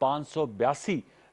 582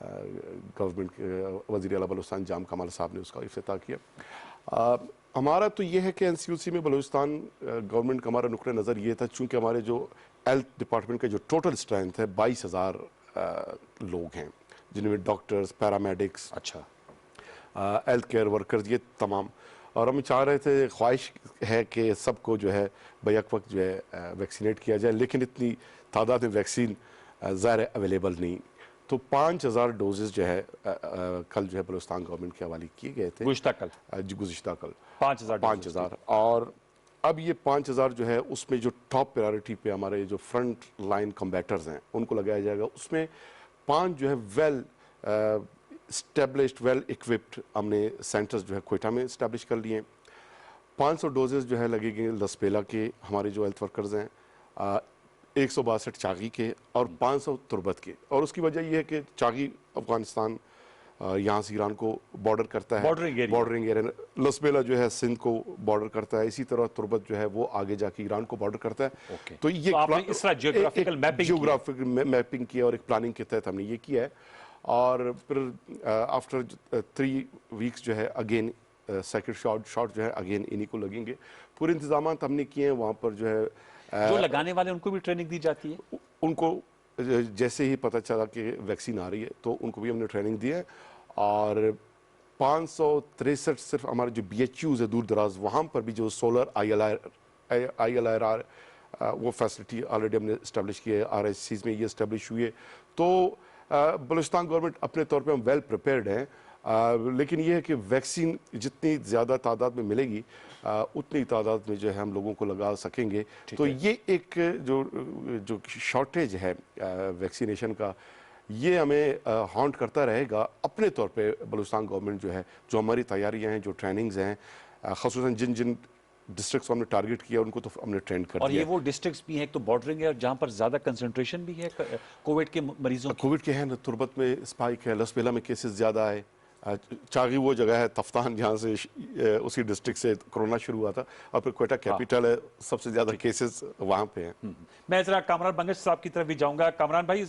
government کے وزیر اعلیٰ بلوچستان جام کمال صاحب نے اس کا افتتاح کیا. ہمارا تو یہ ہے کہ NCOC میں بلوچستان گورنمنٹ کا ہمارا نقطۂ نظر یہ تھا، چونکہ ہمارے جو ہیلتھ ڈپارٹمنٹ کا جو ٹوٹل اسٹرینتھ ہے 22,000 لوگ ہیں، جن میں ڈاکٹرز، پیرامیڈکس، اچھا، ہیلتھ کیئر ورکرز، یہ تمام. اور ہم چاہ رہے تھے، خواہش ہے کہ سب کو جو ہے بیک وقت جو ہے ویکسینیٹ کیا جائے، لیکن اتنی تعداد میں ویکسین ظاہر اویلیبل نہیں. تو 5,000 ڈوزز جو ہے کل جو ہے بلوچستان گورنمنٹ کے حوالے کیے گئے تھے. گزشتہ کل 5,000. اور اب یہ 5,000 جو ہے اس میں جو ٹاپ پریارٹی پہ ہمارے جو فرنٹ لائن کمبیٹرز ہیں ان کو لگایا جائے گا. اس میں 5 جو ہے ویل اسٹیبلشڈ، ویل اکوپڈ ہم نے سینٹرز جو ہے کوئٹہ میں اسٹیبلش کر لیے ہیں. 500 ڈوزز جو ہے لگے گئے لسپیلا کے ہمارے جو ہیلتھ ورکرز ہیں، 162 چاغی کے اور 500 تربت کے. اور اس کی وجہ یہ ہے کہ چاغی افغانستان یہاں سے ایران کو بارڈر کرتا ہے، بارڈرنگ ایریا. لسبیلا جو ہے سندھ کو بارڈر کرتا ہے، اسی طرح تربت جو ہے وہ آگے جا کے ایران کو بارڈر کرتا ہے. تو یہ جیوگرافیکل میپنگ کی اور ایک پلاننگ کے تحت ہم نے یہ کیا ہے. اور پھر آفٹر 3 ویکس جو ہے اگین سیکنڈ شاٹ جو ہے اگین انہی کو لگیں گے. پورے انتظامات ہم نے کیے ہیں. وہاں پر جو ہے جو لگانے والے ان کو بھی ٹریننگ دی جاتی ہے. ان کو جیسے ہی پتہ چلا کہ ویکسین آ رہی ہے تو ان کو بھی ہم نے ٹریننگ دی ہے. اور 563 صرف ہمارے جو BHUs ہے دور دراز، وہاں پر بھی جو سولر ILRR وہ فیسلٹی آلریڈی ہم نے اسٹیبلش کی ہے. RSCs میں یہ اسٹیبلش ہوئی ہے. تو بلوچستان گورنمنٹ اپنے طور پہ ہم ویل پریپیئرڈ ہیں. لیکن یہ ہے کہ ویکسین جتنی زیادہ تعداد میں ملے گی اتنی تعداد میں جو ہے ہم لوگوں کو لگا سکیں گے. تو یہ ایک جو شارٹیج ہے ویکسینیشن کا، یہ ہمیں ہانٹ کرتا رہے گا. اپنے طور پہ بلوچستان گورنمنٹ جو ہے، جو ہماری تیاریاں ہیں، جو ٹریننگز ہیں، خصوصاً جن ڈسٹرکٹس کو ہم نے ٹارگٹ کیا ان کو تو ہم نے ٹرین کر دیا. اور یہ وہ ڈسٹرکٹس بھی ہیں ایک تو بارڈرنگ ہے اور جہاں پر زیادہ کنسنٹریشن بھی ہے کووڈ کے مریضوں کی. کووڈ کے ہیں، تربت میں اسپائک ہے، لسپیلا میں کیسز زیادہ ہے. چاغی وہ جگہ ہے تفتان جہاں سے اسی ڈسٹرکٹ سے کرونا شروع ہوا تھا. اور پھر کوئٹہ کیپیٹل ہے، سب سے زیادہ کیسز وہاں پہ ہیں. میں ذرا کامران بنگش صاحب کی طرف بھی جاؤں گا. کامران بھائی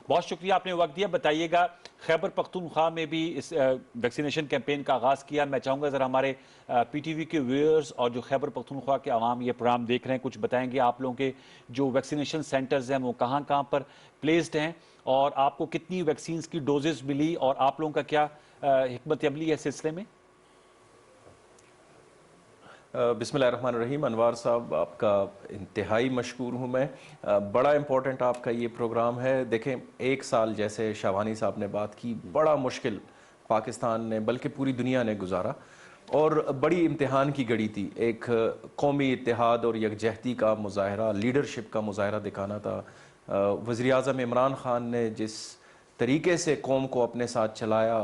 بہت شکریہ آپ نے وقت دیا. بتائیے گا خیبر پختونخوا میں بھی اس ویکسینیشن کیمپین کا آغاز کیا. میں چاہوں گا ذرا ہمارے PTV کے ویورز اور جو خیبر پختونخوا کے عوام یہ پروگرام دیکھ رہے ہیں کچھ بتائیں گے آپ لوگوں کے جو ویکسینیشن سینٹرز ہیں وہ کہاں کہاں پر پلیسڈ ہیں اور آپ کو کتنی ویکسینز کی ڈوزز ملی اور آپ لوگوں کا کیا حکمت عملی ہے اس سلسلے میں. بسم اللہ الرحمن الرحیم. انوار صاحب آپ کا انتہائی مشکور ہوں میں. بڑا امپورٹنٹ آپ کا یہ پروگرام ہے. دیکھیں 1 سال جیسے شاہوانی صاحب نے بات کی، بڑا مشکل پاکستان نے بلکہ پوری دنیا نے گزارا اور بڑی امتحان کی گھڑی تھی. ایک قومی اتحاد اور یکجہتی کا مظاہرہ، لیڈرشپ کا مظاہرہ دکھانا تھا. وزیر اعظم عمران خان نے جس طریقے سے قوم کو اپنے ساتھ چلایا،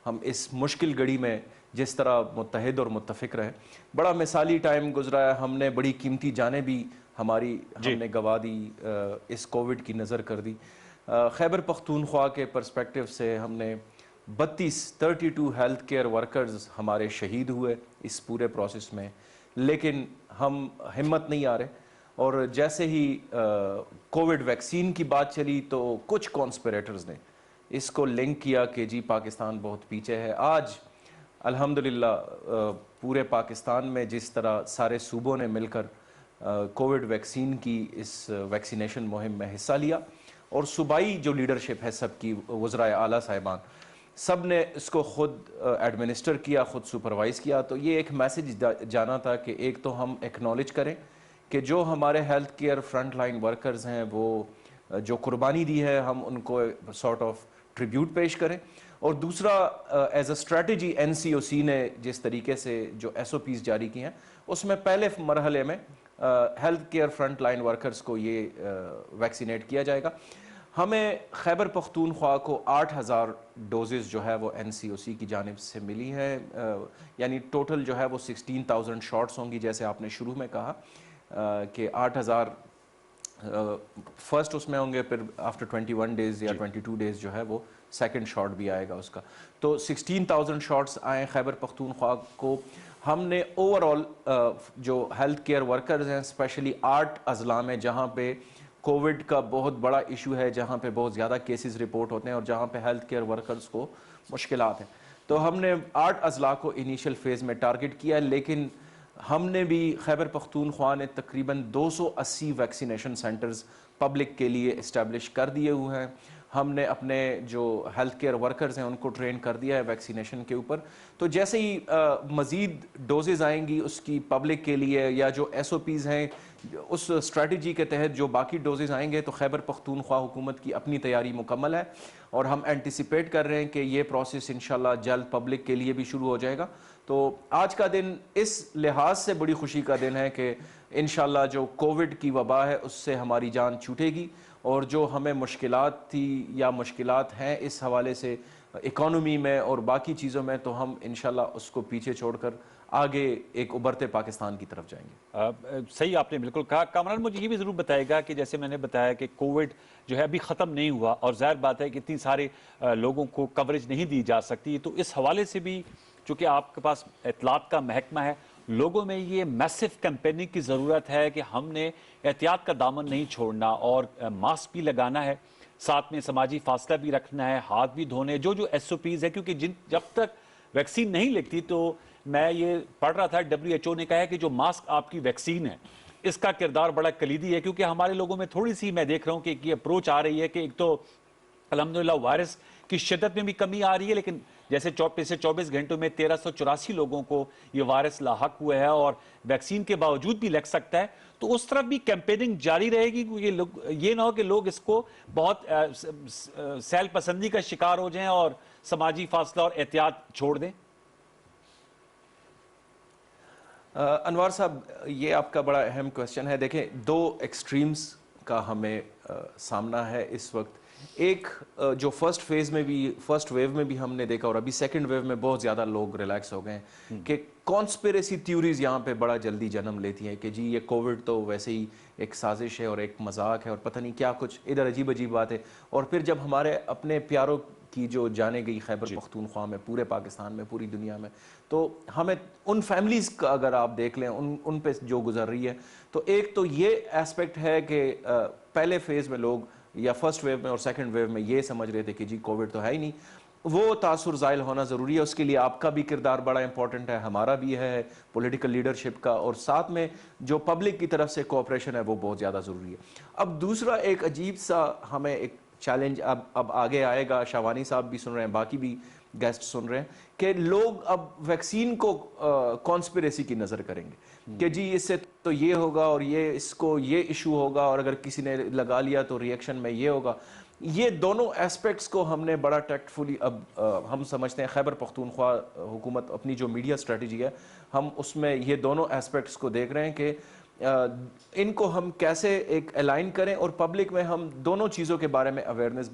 ہم اس مشکل گھڑی میں جس طرح متحد اور متفق رہے، بڑا مثالی ٹائم گزرا ہے. ہم نے بڑی قیمتی جانیں بھی ہم نے گوا دی، اس کووڈ کی نظر کر دی. خیبر پختونخوا کے پرسپیکٹیو سے ہم نے 32 ہیلتھ کیئر ورکرز ہمارے شہید ہوئے اس پورے پروسیس میں. لیکن ہم ہمت نہیں آ رہے. اور جیسے ہی کووڈ ویکسین کی بات چلی تو کچھ کانسپریٹرز نے اس کو لنک کیا کہ جی پاکستان بہت پیچھے ہے. آج الحمدللہ پورے پاکستان میں جس طرح سارے صوبوں نے مل کر کووڈ ویکسین کی اس ویکسینیشن مہم میں حصہ لیا اور صوبائی جو لیڈرشپ ہے سب کی، وزرائے اعلیٰ صاحبان سب نے اس کو خود ایڈمنسٹر کیا، خود سپروائز کیا. تو یہ ایک میسج جانا تھا کہ ایک تو ہم ایکنالج کریں کہ جو ہمارے health care front line workers ہیں وہ جو قربانی دی ہے ہم ان کو سارٹ آف ٹریبیوٹ پیش کریں. اور دوسرا ایز اے اسٹریٹجی NCOC نے جس طریقے سے جو SOPs جاری کی ہیں اس میں پہلے مرحلے میں health care front line workers کو یہ ویکسینیٹ کیا جائے گا. ہمیں خیبر پختونخوا کو 8,000 ڈوزز جو ہے وہ NCOC کی جانب سے ملی ہے. یعنی ٹوٹل جو ہے وہ 16,000 شاٹس ہوں گی جیسے آپ نے شروع میں کہا کہ 8,000 فرسٹ اس میں ہوں گے، پھر آفٹر 21 ڈیز یا 22 ڈیز جو ہے وہ سیکنڈ شاٹ بھی آئے گا اس کا. تو 16,000 شاٹس آئے خیبر پختونخوا کو. ہم نے اوور آل جو ہیلتھ کیئر ورکرز ہیں اسپیشلی 8 اضلاع میں جہاں پہ کووڈ کا بہت بڑا ایشو ہے جہاں پہ بہت زیادہ کیسز رپورٹ ہوتے ہیں اور جہاں پہ ہیلتھ کیئر ورکرز کو مشکلات ہیں. تو ہم نے 8 اضلاع کو انیشیل فیز میں ٹارگٹ کیا, لیکن ہم نے بھی خیبر پختونخوا نے تقریباً 280 ویکسینیشن سینٹرز پبلک کے لیے اسٹیبلش کر دیے ہوئے ہیں. ہم نے اپنے جو ہیلتھ کیئر ورکرز ہیں ان کو ٹرین کر دیا ہے ویکسینیشن کے اوپر. تو جیسے ہی مزید ڈوزز آئیں گی اس کی پبلک کے لیے, یا جو ایس او پیز ہیں اس اسٹریٹجی کے تحت جو باقی ڈوزز آئیں گے, تو خیبر پختونخوا حکومت کی اپنی تیاری مکمل ہے اور ہم اینٹیسپیٹ کر رہے ہیں کہ یہ پروسیس انشاءاللہ جلد پبلک کے لیے بھی شروع ہو جائے گا. تو آج کا دن اس لحاظ سے بڑی خوشی کا دن ہے کہ انشاءاللہ جو کووڈ کی وبا ہے اس سے ہماری جان چھوٹے گی, اور جو ہمیں مشکلات تھی یا مشکلات ہیں اس حوالے سے اکانومی میں اور باقی چیزوں میں, تو ہم انشاءاللہ اس کو پیچھے چھوڑ کر آگے ایک ابھرتے پاکستان کی طرف جائیں گے. صحیح آپ نے بالکل کہا. کامران مجھے یہ بھی ضرور بتائے گا کہ جیسے میں نے بتایا کہ کووڈ جو ہے ابھی ختم نہیں ہوا, اور ظاہر بات ہے کہ اتنی سارے لوگوں کو کوریج نہیں دی جا سکتی, تو اس حوالے سے بھی چونکہ آپ کے پاس اطلاعات کا محکمہ ہے, لوگوں میں یہ میسو کیمپیننگ کی ضرورت ہے کہ ہم نے احتیاط کا دامن نہیں چھوڑنا اور ماسک بھی لگانا ہے, ساتھ میں سماجی فاصلہ بھی رکھنا ہے, ہاتھ بھی دھونے, جو ایس او پیز ہے, کیونکہ جب تک ویکسین نہیں لگتی, تو میں یہ پڑھ رہا تھا WHO نے کہا ہے کہ جو ماسک آپ کی ویکسین ہے اس کا کردار بڑا کلیدی ہے, کیونکہ ہمارے لوگوں میں تھوڑی سی میں دیکھ رہا ہوں کہ یہ اپروچ آ رہی ہے کہ ایک تو الحمدللہ وائرس کی شدت میں بھی کمی آ رہی ہے, لیکن جیسے 24 گھنٹوں میں 1384 لوگوں کو یہ وائرس لاحق ہوا ہے اور ویکسین کے باوجود بھی لگ سکتا ہے, تو اس طرف بھی کیمپیننگ جاری رہے گی. یہ نہ ہو کہ لوگ اس کو بہت سیل پسندی کا شکار ہو جائیں اور سماجی فاصلہ اور احتیاط چھوڑ دیں. انوار صاحب, یہ آپ کا بڑا اہم کوشچن ہے. دیکھیں, 2 ایکسٹریمز کا ہمیں سامنا ہے اس وقت. ایک جو فرسٹ ویو میں بھی ہم نے دیکھا, اور ابھی سیکنڈ ویو میں بہت زیادہ لوگ ریلیکس ہو گئے ہیں کہ کانسپیریسی تھیوریز یہاں پہ بڑا جلدی جنم لیتی ہیں کہ جی یہ کووڈ تو ویسے ہی ایک سازش ہے اور ایک مذاق ہے اور پتہ نہیں کیا کچھ ادھر عجیب بات ہے. اور پھر جب ہمارے اپنے پیاروں کی جو جانے گئی خیبر پختونخوا میں, پورے پاکستان میں, پوری دنیا میں, تو ہمیں ان فیملیز کا اگر آپ دیکھ لیں ان پہ جو گزر رہی ہے, تو ایک تو یہ ایسپیکٹ ہے کہ پہلے فیز میں لوگ یا فرسٹ ویو میں اور سیکنڈ ویو میں یہ سمجھ رہے تھے کہ جی کووڈ تو ہے ہی نہیں. وہ تاثر زائل ہونا ضروری ہے, اس کے لیے آپ کا بھی کردار بڑا امپورٹنٹ ہے, ہمارا بھی ہے پولیٹیکل لیڈرشپ کا, اور ساتھ میں جو پبلک کی طرف سے کوآپریشن ہے وہ بہت زیادہ ضروری ہے. اب دوسرا ایک عجیب سا ہمیں ایک چیلنج اب آگے آئے گا, شاوانی صاحب بھی سن رہے ہیں, باقی بھی گیسٹ سن رہے ہیں, کہ لوگ اب ویکسین کو کانسپیریسی کی نظر کریں گے کہ جی اس سے تو یہ ہوگا اور یہ اس کو یہ ایشو ہوگا, اور اگر کسی نے لگا لیا تو ریئیکشن میں یہ ہوگا. یہ دونوں ایسپیکٹس کو ہم نے بڑا ٹیکٹفلی, اب ہم سمجھتے ہیں خیبر پختونخوا حکومت اپنی جو میڈیا اسٹریٹجی ہے, ہم اس میں یہ دونوں ایسپیکٹس کو دیکھ رہے ہیں کہ ان کو ہم کیسے ایک الائن کریں, اور پبلک میں ہم دونوں چیزوں کے بارے میں اویئرنیس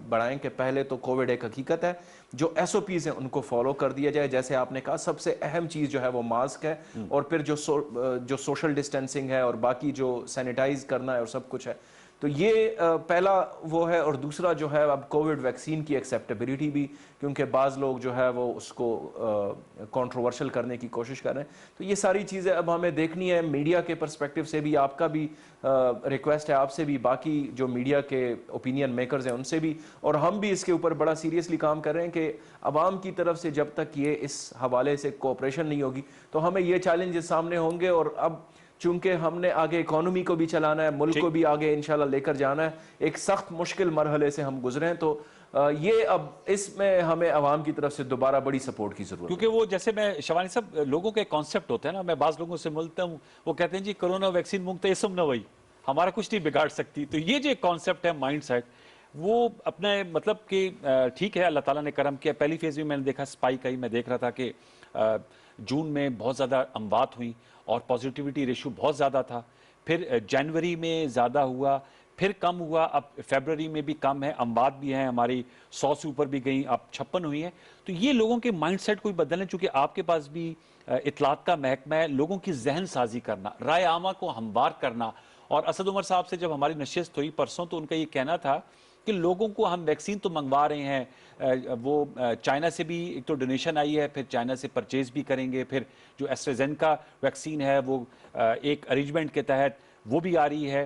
بڑھائیں کہ پہلے تو کووڈ ایک حقیقت ہے, جو ایس او پیز ہیں ان کو فالو کر دیا جائے, جیسے آپ نے کہا سب سے اہم چیز جو ہے وہ ماسک ہے, اور پھر جو سوشل ڈسٹینسنگ ہے اور باقی جو سینیٹائز کرنا ہے اور سب کچھ ہے. تو یہ پہلا وہ ہے, اور دوسرا جو ہے اب کووڈ ویکسین کی ایکسیپٹیبلٹی بھی, کیونکہ بعض لوگ جو ہے وہ اس کو کنٹروورشل کرنے کی کوشش کر رہے ہیں. تو یہ ساری چیزیں اب ہمیں دیکھنی ہے میڈیا کے پرسپیکٹیو سے بھی, آپ کا بھی ریکویسٹ ہے آپ سے بھی, باقی جو میڈیا کے اوپینین میکرز ہیں ان سے بھی, اور ہم بھی اس کے اوپر بڑا سیریسلی کام کر رہے ہیں کہ عوام کی طرف سے جب تک یہ اس حوالے سے کوآپریشن نہیں ہوگی تو ہمیں یہ چیلنجز سامنے ہوں گے. اور اب چونکہ ہم نے آگے اکانومی کو بھی چلانا ہے, ملک کو بھی آگے انشاءاللہ لے کر جانا ہے, ایک سخت مشکل مرحلے سے ہم گزرے ہیں, تو یہ اب اس میں ہمیں عوام کی طرف سے دوبارہ بڑی سپورٹ کی ضرورت ہے. کیونکہ وہ جیسے میں شوانی صاحب, لوگوں کے کانسیپٹ ہوتے ہیں نا, میں بعض لوگوں سے ملتا ہوں, وہ کہتے ہیں جی کرونا ویکسین مونگتے اسم نہ وہی, ہمارا کچھ نہیں بگاڑ سکتی. تو یہ جو کانسیپٹ ہے مائنڈ سیٹ, وہ اپنے مطلب کہ ٹھیک ہے, اللہ تعالیٰ نے کرم کیا. پہلی فیز میں نے دیکھا سپائک آئی, میں دیکھ رہا تھا کہ جون میں بہت زیادہ اموات ہوئیں اور پازیٹیوٹی ریشو بہت زیادہ تھا, پھر جنوری میں زیادہ ہوا, پھر کم ہوا, اب فیبرری میں بھی کم ہے, اموات بھی ہیں ہماری 100 سے اوپر بھی گئیں, اب 56 ہوئی ہیں. تو یہ لوگوں کے مائنڈ سیٹ کوئی بدلنے, چونکہ آپ کے پاس بھی اطلاعات کا محکمہ ہے, لوگوں کی ذہن سازی کرنا, رائے عامہ کو ہموار کرنا. اور اسد عمر صاحب سے جب ہماری نشست ہوئی پرسوں, تو ان کا یہ کہنا تھا کہ لوگوں کو ہم ویکسین تو منگوا رہے ہیں, وہ چائنا سے بھی ایک تو ڈونیشن آئی ہے, پھر چائنا سے پرچیز بھی کریں گے, پھر جو ایسٹرازینیکا ویکسین ہے وہ ایک ارینجمنٹ کے تحت وہ بھی آ رہی ہے.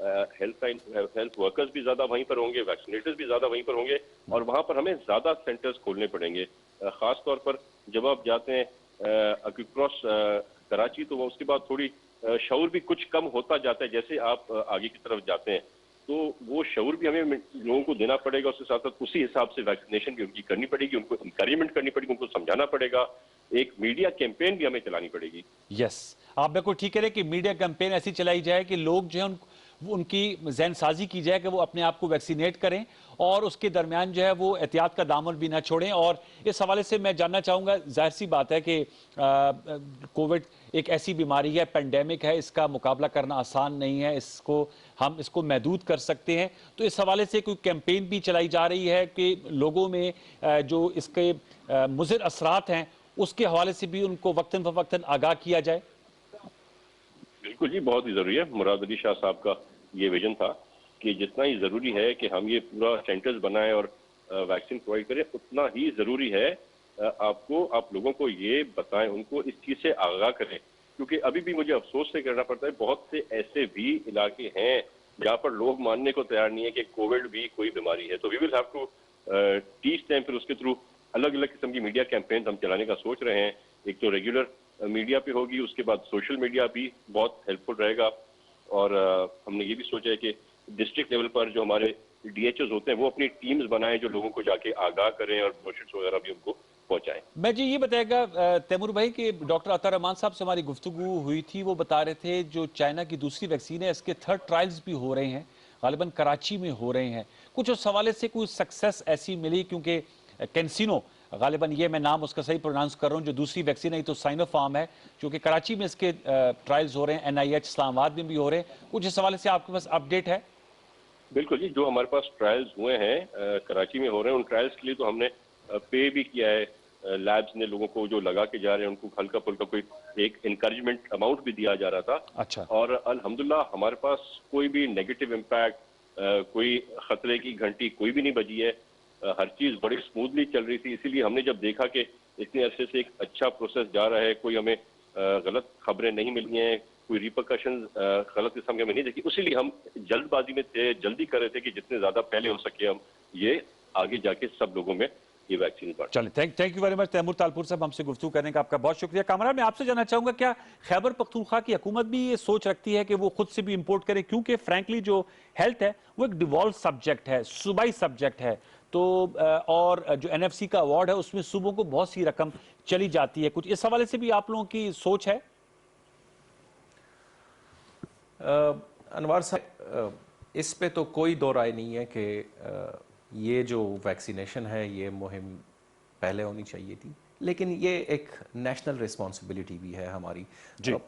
ہیلتھ ورکرز بھی زیادہ وہیں پر ہوں گے, ویکسینیٹرز بھی زیادہ وہیں پر ہوں گے, اور وہاں پر ہمیں زیادہ سینٹرز کھولنے پڑیں گے. خاص طور پر جب آپ جاتے ہیں اکراس کراچی تو اس کے بعد تھوڑی شعور بھی کچھ کم ہوتا جاتا ہے. جیسے آپ آگے کی طرف جاتے ہیں تو وہ شعور بھی ہمیں لوگوں کو دینا پڑے گا, اس کے ساتھ ساتھ اسی حساب سے ویکسینیشن بھی ان کی کرنی پڑے گی, ان کو انکریجمنٹ کرنی پڑے گی, ان کو سمجھانا پڑے گا, ایک میڈیا کیمپین بھی ہمیں چلانی پڑے گی. یس, آپ بالکل ٹھیک کہہ رہے ہیں کہ میڈیا کیمپین ایسی چلائی جائے کہ لوگ جو ہیں ان کی ذہن سازی کی جائے کہ وہ اپنے آپ کو ویکسینیٹ کریں, اور اس کے درمیان جو ہے وہ احتیاط کا دامن بھی نہ چھوڑیں. اور اس حوالے سے میں جاننا چاہوں گا, ظاہر سی بات ہے کہ کووڈ ایک ایسی بیماری ہے, پینڈیمک ہے, اس کا مقابلہ کرنا آسان نہیں ہے, ہم اس کو محدود کر سکتے ہیں. تو اس حوالے سے کوئی کیمپین بھی چلائی جا رہی ہے کہ لوگوں میں جو اس کے مضر اثرات ہیں اس کے حوالے سے بھی ان کو وقتاً فوقتاً آگاہ کیا جائے؟ بالکل جی, بہت ہی ضروری ہے. مراد علی شاہ صاحب کا یہ ویژن تھا کہ جتنا ہی ضروری ہے کہ ہم یہ پورا سینٹرز بنائیں اور ویکسین پرووائڈ کریں, اتنا ہی ضروری ہے آپ لوگوں کو یہ بتائیں, ان کو اس چیز سے آگاہ کریں. کیونکہ ابھی بھی مجھے افسوس سے کرنا پڑتا ہے, بہت سے ایسے بھی علاقے ہیں جہاں پر لوگ ماننے کو تیار نہیں ہے کہ کووڈ بھی کوئی بیماری ہے. تو we will have to teach them. پھر اس کے تھرو الگ الگ قسم کی میڈیا کیمپین ہم چلانے کا سوچ رہے ہیں. ایک تو ریگولر میڈیا پہ ہوگی, اس کے بعد سوشل میڈیا بھی بہت ہیلپ فل رہے گا, اور ہم نے یہ بھی سوچا ہے کہ ڈسٹرکٹ لیول پر جو ہمارے ڈی ایچ اوز ہوتے ہیں وہ اپنی ٹیمز بنائیں جو لوگوں کو جا کے آگاہ کریں اور بروشرز وغیرہ بھی ان کو پہنچائیں. میں جی یہ بتائے گا تیمور بھائی کہ ڈاکٹر عطا رحمان صاحب سے ہماری گفتگو ہوئی تھی, وہ بتا رہے تھے جو چائنا کی دوسری ویکسین ہے اس کے 3rd ٹرائلز بھی ہو رہے ہیں, غالباً کراچی میں ہو رہے ہیں. کچھ اس حوالے سے کوئی سکسیس ایسی ملی؟ کیونکہ کینسینو, غالباً یہ میں نام اس کا صحیح پروناؤنس کر رہا ہوں, جو دوسری ویکسین ہے تو سائنو فارم ہے, کیونکہ کراچی میں اس کے ٹرائلز ہو رہے ہیں, NIH اسلام آباد میں بھی ہو رہے ہیں. کچھ اس حوالے سے آپ کے پاس اپڈیٹ ہے؟ بالکل جی, جو ہمارے پاس ٹرائلز ہوئے ہیں کراچی میں ہو رہے ہیں, ان ٹرائلز کے لیے تو ہم نے پے بھی کیا ہے. لیبز نے لوگوں کو جو لگا کے جا رہے ہیں ان کو ہلکا پھلکا کوئی ایک انکریجمنٹ اماؤنٹ بھی دیا جا رہا تھا. اچھا, اور الحمدللہ ہمارے پاس کوئی بھی نیگیٹو امپیکٹ, کوئی خطرے کی گھنٹی کوئی بھی نہیں بجی ہے. ہر چیز بڑی سموتھلی چل رہی تھی. اسی لیے ہم نے جب دیکھا کہ اتنے عرصے سے ایک اچھا پروسیس جا رہا ہے, کوئی ہمیں غلط خبریں نہیں ملی ہیں, کوئی ریپرکشنز غلط قسم کے ہمیں نہیں دیکھی, اسی لیے ہم جلد بازی میں تھے, جلدی کر رہے تھے کہ جتنے زیادہ پہلے ہو سکے ہم یہ آگے جا کے سب لوگوں میں یہ ویکسین بڑھ. چلیں, thank you very much Taimur Talpur صاحب, ہم سے گفتگو کرنے کا آپ کا بہت شکریہ. کامران, میں آپ سے جاننا چاہوں گا کیا خیبر پختونخوا کی حکومت بھی یہ سوچ رکھتی ہے کہ وہ خود سے بھی امپورٹ کرے؟ کیونکہ فرینکلی جو ہیلتھ ہے وہ ایک ڈیوالو سبجیکٹ ہے, صوبائی سبجیکٹ ہے, تو اور جو NFC کا ایوارڈ ہے اس میں صوبوں کو بہت سی رقم چلی جاتی ہے. کچھ اس حوالے سے بھی آپ لوگوں کی سوچ ہے؟ انوار صاحب, اس پہ تو کوئی دو رائے نہیں ہے کہ یہ جو ویکسینیشن ہے یہ مہم پہلے ہونی چاہیے تھی, لیکن یہ ایک نیشنل ریسپانسبلٹی بھی ہے ہماری.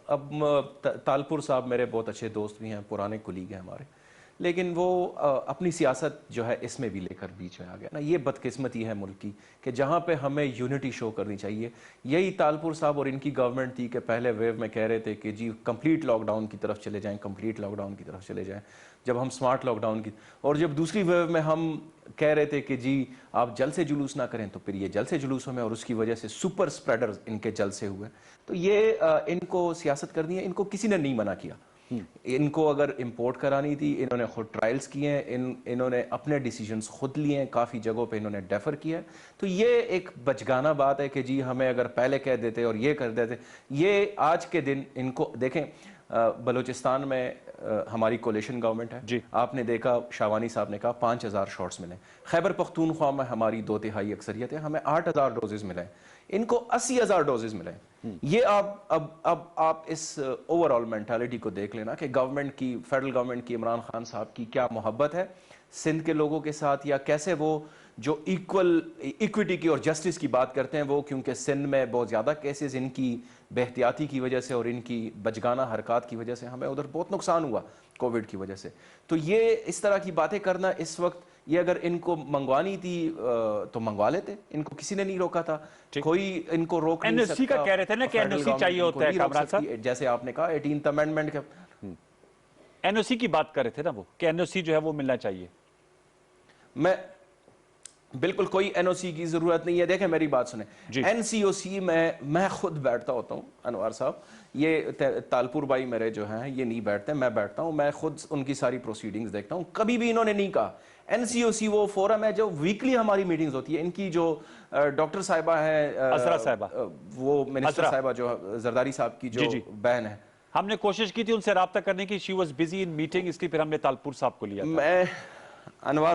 اب تالپور صاحب میرے بہت اچھے دوست بھی ہیں, پرانے کولیگ ہیں ہمارے, لیکن وہ اپنی سیاست جو ہے اس میں بھی لے کر بیچ میں آ گیا نا. یہ بدقسمتی ہے ملک کی کہ جہاں پہ ہمیں یونٹی شو کرنی چاہیے. یہی تالپور صاحب اور ان کی گورنمنٹ تھی کہ پہلے ویو میں کہہ رہے تھے کہ جی کمپلیٹ لاک ڈاؤن کی طرف چلے جائیں, کمپلیٹ لاک ڈاؤن کی طرف چلے جائیں, جب ہم سمارٹ لاک ڈاؤن کی, اور جب دوسری ویو میں ہم کہہ رہے تھے کہ جی آپ جل سے جلوس نہ کریں, تو پھر یہ جل سے جلوس میں, اور اس کی وجہ سے سپر سپریڈر ان کے جل سے ہوئے. تو یہ ان کو سیاست کرنی ہے, ان کو کسی نے نہیں منع کیا. ان کو اگر امپورٹ کرانی تھی, انہوں نے خود ٹرائلز کیے ہیں, انہوں نے اپنے ڈیسیجنز خود لیے ہیں, کافی جگہوں پہ انہوں نے ڈیفر کیا ہے. تو یہ ایک بچگانہ بات ہے کہ جی ہمیں اگر پہلے کہہ دیتے اور یہ کر دیتے. یہ آج کے دن ان کو دیکھیں, بلوچستان میں ہماری کولیشن گورنمنٹ ہے, جی, آپ نے دیکھا شاوانی صاحب نے کہا 5000 شاٹس ملے. خیبر پختونخوا میں ہماری 2/3 اکثریت ہے, ہمیں 8000 ڈوزز ملے, ان کو 80,000 ڈوزز ملے. یہ اب آپ اس اوور آل مینٹالٹی کو دیکھ لینا کہ گورنمنٹ کی, فیڈرل گورنمنٹ کی, عمران خان صاحب کی کیا محبت ہے سندھ کے لوگوں کے ساتھ, یا کیسے وہ جو ایکویٹی کی اور جسٹس کی بات کرتے ہیں, وہ کیونکہ سندھ میں بہت زیادہ کیسز ان کی بے احتیاطی کی وجہ سے اور ان کی بچگانہ حرکات کی وجہ سے ہمیں ادھر بہت نقصان ہوا کووڈ کی وجہ سے. تو یہ اس طرح کی باتیں کرنا اس وقت, یہ اگر ان کو منگوانی تھی تو منگوا لیتے, ان کو کسی نے نہیں روکا تھا, کوئی ان کو روک نہیں سکتا. NOC کا کہہ رہے تھے نا کہ NOC چاہیے ہوتا ہے کامران صاحب, جیسے آپ نے کہا 18th امینڈمنٹ کا NOC کی بات کر رہے تھے نا وہ, کہ NOC جو ہے وہ ملنا چاہیے. بالکل کوئی این او سی کی ضرورت نہیں ہے. دیکھیں میری بات سنیں, این سی او سی میں خود بیٹھتا ہوتا ہوں انوار صاحب, یہ تالپور بھائی میرے جو ہیں یہ نہیں بیٹھتے, میں بیٹھتا ہوں, میں خود ان کی ساری پروسیڈنگز دیکھتا ہوں. کبھی بھی انہوں نے نہیں کہا. این سی او سی وہ فورم ہے جو ویکلی ہماری میٹنگز ہوتی ہے. ان کی جو ڈاکٹر صاحبہ ہیں, عذرا صاحبہ, وہ منسٹر صاحبہ جو زرداری صاحب کی جو بہن ہے, ہم نے کوشش کی تھی ان سے رابطہ کرنے کی, she was busy in meeting, اس لیے پھر ہم نے تالپور صاحب کو لیا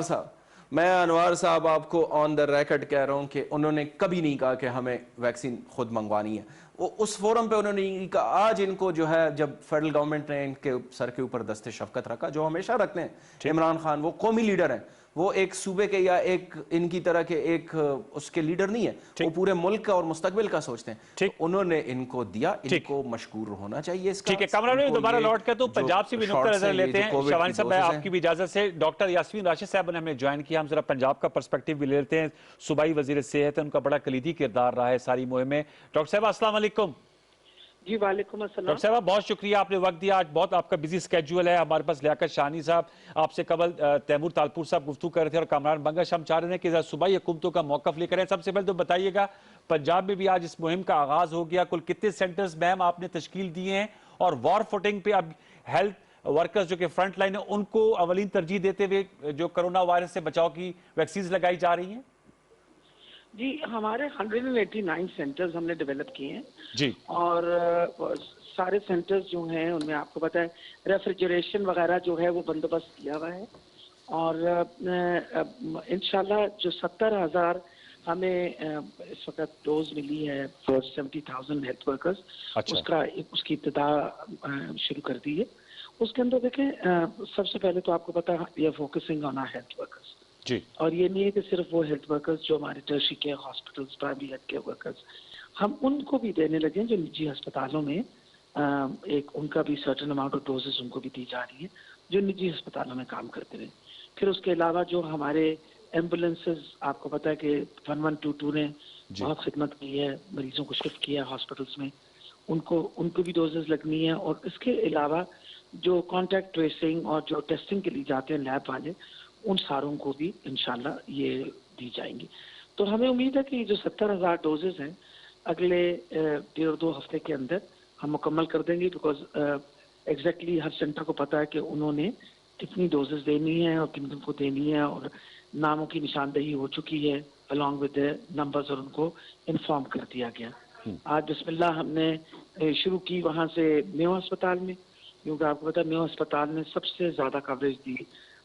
تھا. میں انوار صاحب آپ کو آن دا ریکارڈ کہہ رہا ہوں کہ انہوں نے کبھی نہیں کہا کہ ہمیں ویکسین خود منگوانی ہے. وہ اس فورم پہ انہوں نے نہیں کہا. آج ان کو جو ہے جب فیڈرل گورنمنٹ نے ان کے سر کے اوپر دست شفقت رکھا, جو ہمیشہ رکھتے ہیں, عمران خان وہ قومی لیڈر ہیں, وہ ایک صوبے کے یا ایک ان کی طرح کے ایک اس کے لیڈر نہیں ہے, وہ پورے ملک کا اور مستقبل کا سوچتے ہیں. انہوں نے ان کو دیا, ان کو مشکور ہونا چاہیے اس کا. ٹھیک ہے کامران بھائی, دوبارہ لوٹ کے تو پنجاب سے بھی نقطہ نظر لیتے ہیں. شعبانی صاحب, میں آپ کی بھی اجازت سے, ڈاکٹر یاسمین راشد صاحب نے ہمیں جوائن کیا, ہم ذرا پنجاب کا پرسپیکٹیو بھی لیتے ہیں. صوبائی وزیر صحت ہے, ان کا بڑا کلیدی کردار رہا ہے ساری مہم میں. ڈاکٹر صاحب السلام علیکم. جی وعلیکم السلام. ڈاکٹر صاحب بہت شکریہ, آپ نے وقت دیا, آج بہت آپ کا بزی سکیجول ہے. ہمارے پاس لیاقت شاہانی صاحب, آپ سے قبل تیمور تالپور صاحب گفتگو کر رہے تھے, اور کامران بنگش. ہم چاہ رہے ہیں کہ صوبائی حکومتوں کا موقف لے کریں. سب سے پہلے تو بتائیے گا, پنجاب میں بھی آج اس مہم کا آغاز ہو گیا, کل کتنے سینٹرز میم آپ نے تشکیل دیے ہیں, اور وار فوٹنگ پہ اب ہیلتھ ورکرز جو کہ فرنٹ لائن ہیں ان کو اولین ترجیح دیتے ہوئے جو کرونا وائرس سے بچاؤ کی ویکسینز لگائی جا رہی ہیں؟ جی ہمارے 189 سینٹرز ہم نے ڈیولپ کیے ہیں جی, اور سارے سینٹرز جو ہیں ان میں آپ کو پتہ ہے ریفریجریشن وغیرہ جو ہے وہ بندوبست کیا ہوا ہے, اور انشاءاللہ جو 70,000 ہمیں اس وقت ڈوز ملی ہے فور 70,000 ہیلتھ ورکرز, اس کی ابتدا شروع کر دی ہے. اس کے اندر دیکھیں سب سے پہلے تو آپ کو پتہ ہے we are focusing on health workers, جی, اور یہ نہیں ہے کہ صرف وہ ہیلتھ ورکرز جو ہمارے tertiary care hospitals, primary health care workers, ہم ان کو بھی دینے لگے جو نجی ہسپتالوں میں ایک ان کا بھی سرٹن اماؤنٹ آف ڈوزز ان کو بھی دی جا رہی ہے جو نجی ہسپتالوں میں کام کرتے رہے. پھر اس کے علاوہ جو ہمارے ایمبولینسز, آپ کو پتہ ہے کہ 1122 نے بہت خدمت کی ہے, مریضوں کو شفٹ کیا ہے ہاسپٹلس میں, ان کو بھی ڈوزز لگنی ہے. اور اس کے علاوہ جو کانٹیکٹ ٹریسنگ اور جو ٹیسٹنگ کے لیے جاتے ہیں لیب والے, ان ساروں کو بھی انشاءاللہ یہ دی جائیں گی. تو ہمیں امید ہے کہ جو 70,000 ڈوزز ہیں اگلے 1.5-2 ہفتے کے اندر ہم مکمل کر دیں گے, بیکاز ایگزیکٹلی ہر سینٹر کو پتہ ہے کہ انہوں نے کتنی ڈوزز دینی ہے اور کن کن کو دینی ہے, اور ناموں کی نشاندہی ہو چکی ہے along with the numbers, اور ان کو انفارم کر دیا گیا. آج بسم اللہ ہم نے شروع کی وہاں سے میو ہسپتال میں, کیونکہ آپ کو پتہ ہے میو ہسپتال نے سب سے زیادہ کوریج دی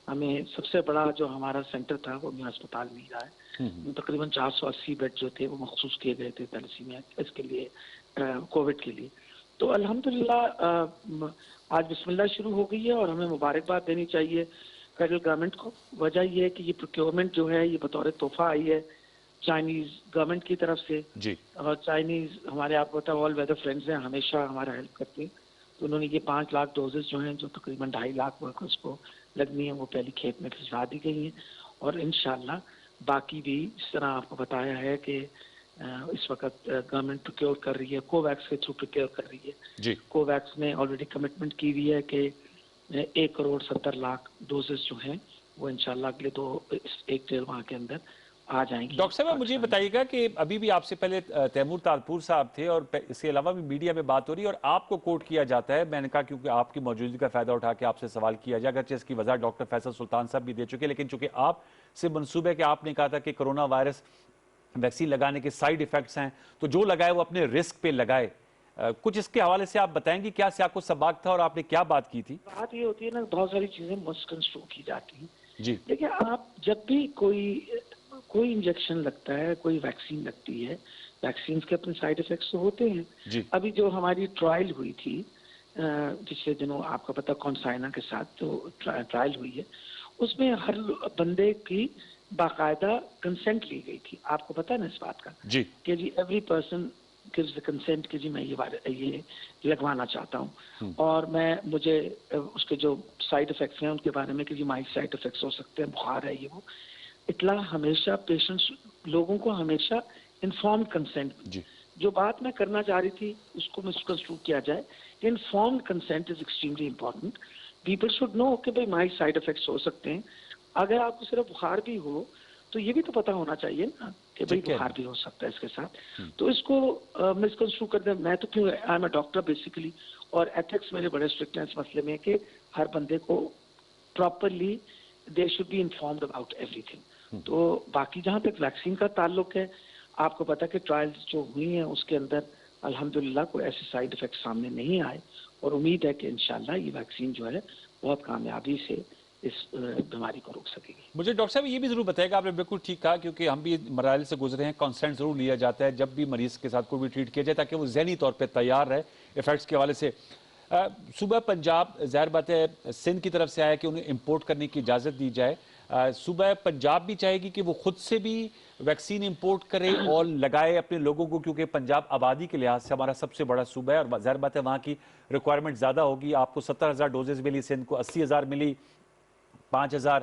ہمیں. سب سے بڑا جو ہمارا سینٹر تھا وہ میو ہسپتال میں ہی رہا ہے. تقریباً 480 بیڈ جو تھے وہ مخصوص کیے گئے تھے تھیلیسیمیا اس کے لیے, کووڈ کے لیے. تو الحمدللہ آج بسم اللہ شروع ہو گئی ہے, اور ہمیں مبارکباد دینی چاہیے فیڈرل گورنمنٹ کو. وجہ یہ ہے کہ یہ پروکیورمنٹ جو ہے یہ بطور تحفہ آئی ہے چائنیز گورنمنٹ کی طرف سے, جی, اور چائنیز ہمارے آپ کو پتہ ہے آل ویدر فرینڈز ہیں, ہمیشہ ہمارا ہیلپ کرتے ہیں. تو انہوں نے یہ 5 لاکھ ڈوزز جو ہیں جو تقریباً 2.5 لاکھ ورکرز کو لگنی ہیں وہ پہلی کھیپ میں بھجوا دی گئی ہیں, اور انشاءاللہ باقی بھی جس طرح آپ کو بتایا ہے کہ اس وقت گورنمنٹ پروکیور کر رہی ہے, کو ویکس کے تھرو پروکیور کر رہی ہے. جی, کو ویکس نے آلریڈی کمٹمنٹ کی ہوئی ہے کہ 1.70 کروڑ ڈوزز جو ہیں وہ انشاءاللہ اگلے 1-1.5 ماہ کے اندر آ جائیں گی. ڈاکٹر صاحب مجھے بتائیے گا کہ ابھی بھی آپ سے پہلے تیمور تالپور صاحب تھے, اور اس کے علاوہ بھی میڈیا میں بات ہو رہی ہے اور آپ کو کوٹ کیا جاتا ہے. میں نے کہا کیونکہ آپ کی موجودگی کا فائدہ اٹھا کے آپ سے سوال کیا جائے, اگرچہ اس کی وضاحت ڈاکٹر فیصل سلطان صاحب بھی دے چکے, لیکن چونکہ آپ سے منسوب ہے کہ آپ نے کہا تھا کہ کرونا وائرس ویکسین لگانے کے سائیڈ ایفیکٹس ہیں, تو جو لگائے وہ اپنے رسک پہ لگائے. کچھ اس کے حوالے سے آپ بتائیں گی کیا سیاق و سباق تھا اور آپ نے کیا بات کی تھی؟ بات یہ ہوتی ہے نا, بہت ساری چیزیں مسکنسٹرو کی جاتی ہیں. جی, دیکھیں آپ جب بھی کوئی انجیکشن لگتا ہے, کوئی ویکسین لگتی ہے, ویکسینز کے اپنے سائیڈ ایفیکٹس تو ہوتے ہیں. جی, ابھی جو ہماری ٹرائل ہوئی تھی پچھلے دنوں, آپ کو پتہ کونسائنا کے ساتھ جو ٹرائل ہوئی ہے, اس میں ہر بندے کی باقاعدہ کنسنٹ لی گئی تھی. آپ کو پتہ ہے نا اس بات کا جی, کہ جی every person gives the consent کہ جی میں یہ لگوانا چاہتا ہوں, اور مجھے اس کے جو سائیڈ ایفیکٹس ہیں ان کے بارے میں کہ جی مائلڈ سائیڈ ایفیکٹس ہو سکتے ہیں, بخار ہے, یہ وہ اطلاع ہمیشہ پیشنٹس لوگوں کو ہمیشہ انفارمڈ کنسنٹ. جی, جو بات میں کرنا چاہ رہی تھی اس کو مسکنسٹرو کیا جائے. Informed consent is extremely important. People should know کہ بھائی مائلڈ سائیڈ ایفیکٹس ہو سکتے ہیں. اگر آپ کو صرف بخار بھی ہو تو یہ بھی تو پتہ ہونا چاہیے نا کہ بھائی بخار بھی ہو سکتا ہے اس کے ساتھ. تو اس کو مسکنسٹرو کر دیں. میں تو کیوں I am a doctor basically, اور ایتھکس میرے بڑے اسٹرکٹ ہیں اس مسئلے میں کہ ہر بندے کو properly they should be informed about everything. تو باقی جہاں تک ویکسین کا تعلق ہے, آپ کو پتا کہ ٹرائلز جو ہوئی ہیں اس کے اندر الحمدللہ کوئی ایسے سائیڈ افیکٹ سامنے نہیں آئے, اور امید ہے کہ انشاءاللہ یہ ویکسین جو ہے بہت کامیابی سے اس بیماری کو روک سکے گی. مجھے ڈاکٹر صاحب یہ بھی ضرور بتائے گا, آپ نے بالکل ٹھیک کہا, کیونکہ ہم بھی مراحل سے گزرے ہیں, کانسنٹ ضرور لیا جاتا ہے جب بھی مریض کے ساتھ کوئی بھی ٹریٹ کیا جائے تاکہ وہ ذہنی طور پہ تیار رہے ایفیکٹس کے حوالے سے. صوبہ پنجاب ظاہر بات ہے سندھ کی طرف سے آیا کہ انہیں امپورٹ کرنے کی اجازت دی جائے. صوبہ پنجاب بھی چاہے گی کہ وہ خود سے بھی ویکسین امپورٹ کرے اور لگائے اپنے لوگوں کو, کیونکہ پنجاب آبادی کے لحاظ سے ہمارا سب سے بڑا صوبہ ہے اور ظاہر بات ہے وہاں کی ریکوائرمنٹ زیادہ ہوگی. آپ کو 70,000 ڈوزز ملی, سندھ کو 80,000 ملی, 5,000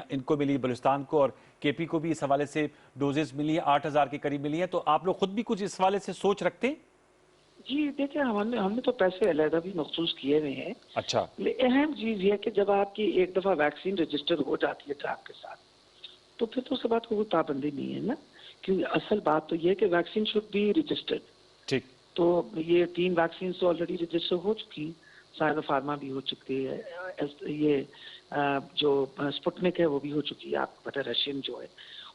ان کو ملی, بلوچستان کو اور کے پی کو بھی اس حوالے سے ڈوزز ملی ہیں, 8,000 کے قریب ملی ہیں. تو آپ لوگ خود بھی کچھ اس حوالے سے سوچ رکھتے ہیں؟ جی دیکھیں, ہم نے تو پیسے علیحدہ بھی مخصوص کیے ہوئے ہیں. اچھا, اہم چیز یہ ہے کہ جب آپ کی ایک دفعہ ویکسین رجسٹر ہو جاتی ہے ڈراپ کے ساتھ, تو پھر تو اس بات کو کوئی پابندی نہیں ہے نا, کیونکہ اصل بات تو یہ ہے کہ ویکسین شوڈ بی رجسٹرڈ. ٹھیک. تو یہ 3 ویکسین تو آلریڈی رجسٹر ہو چکی, سائنو فارما بھی ہو چکی ہے, یہ جو اسپوٹنک ہے وہ بھی ہو چکی ہے, آپ کو پتہ ہے رشین جو ہے,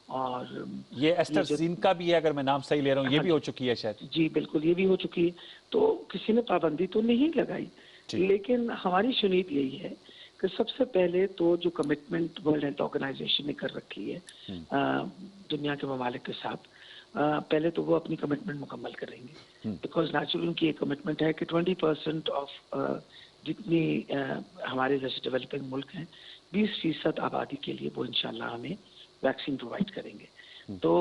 اور یہ ایسٹرازینیکا بھی ہے اگر میں نام صحیح لے رہا ہوں, یہ بھی ہو چکی ہے شاید. جی بالکل, یہ بھی ہو چکی ہے. تو کسی نے پابندی تو نہیں لگائی, لیکن ہماری شنید یہی ہے کہ سب سے پہلے تو جو کمٹمنٹ ورلڈ ہیلتھ آرگنائزیشن نے کر رکھی ہے دنیا کے ممالک کے ساتھ, پہلے تو وہ اپنی کمٹمنٹ مکمل کریں گے, بیکاز نیچرل ان کی ایک کمٹمنٹ ہے کہ 20% آف جتنی ہمارے جیسے ڈیولپنگ ملک ہیں 20% آبادی کے لیے وہ انشاءاللہ ہمیں ویکسین پرووائڈ کریں گے. تو